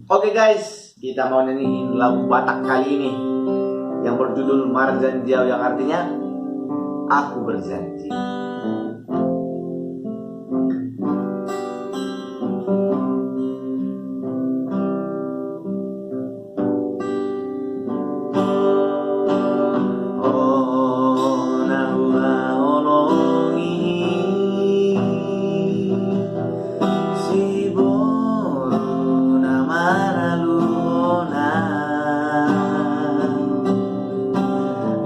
Oke guys, kita mau nyanyiin lagu Batak kali ini yang berjudul MARJANJI AU, yang artinya aku berjanji.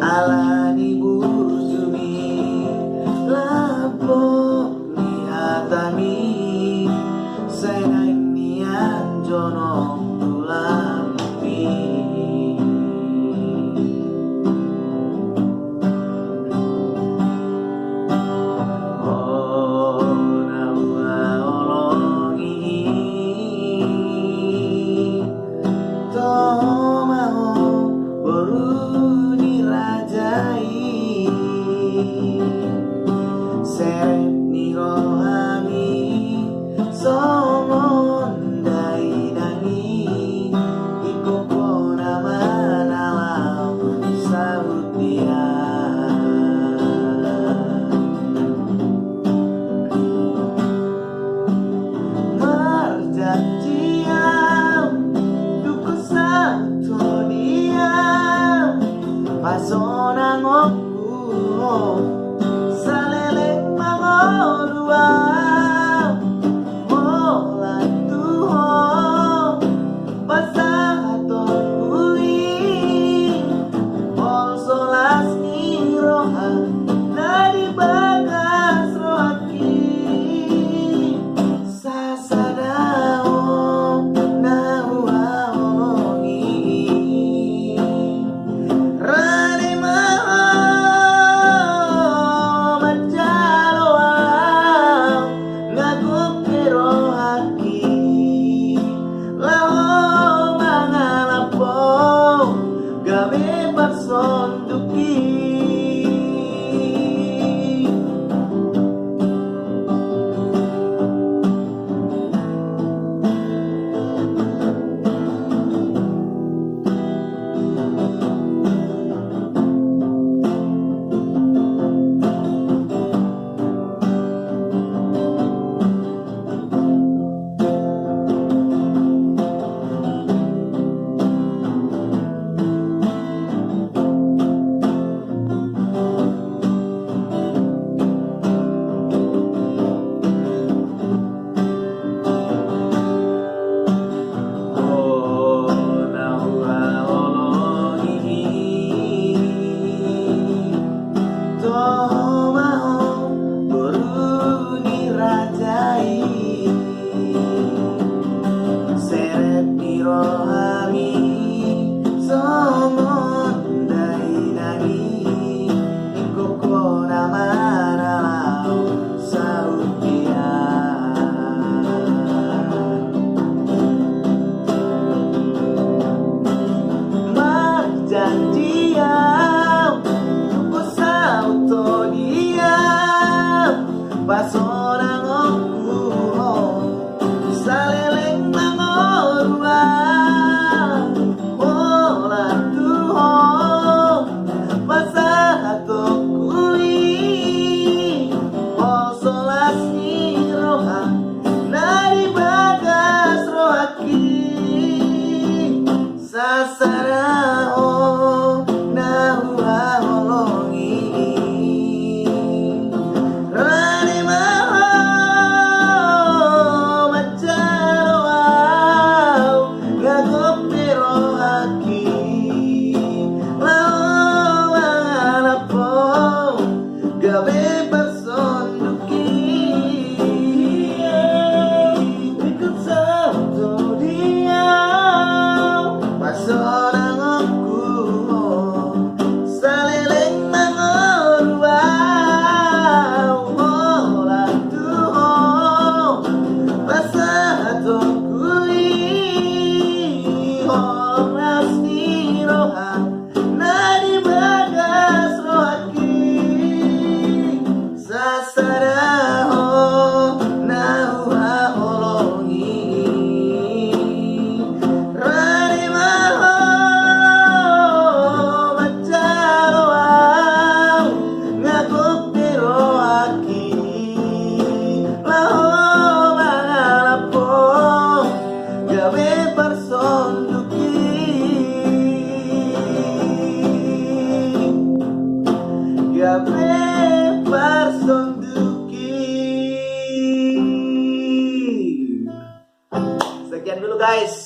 Alani bujumi lapo niatami senang nian jono tulami nawa olongi to mau seret nirohami somon dainani ikoko nama nalau sahut dia marjanji au duku satu diam pasona ngokku saleleng mangolua molan tuho pasato kui mol solas niroha nadi bagas rohaki sasadao naua olongi rani janji au usau to diam pasona ngokku saleleng mangorua mola tuho pasato kui mol solas niroha nari bagas rohaki sasarao seorang aku guys.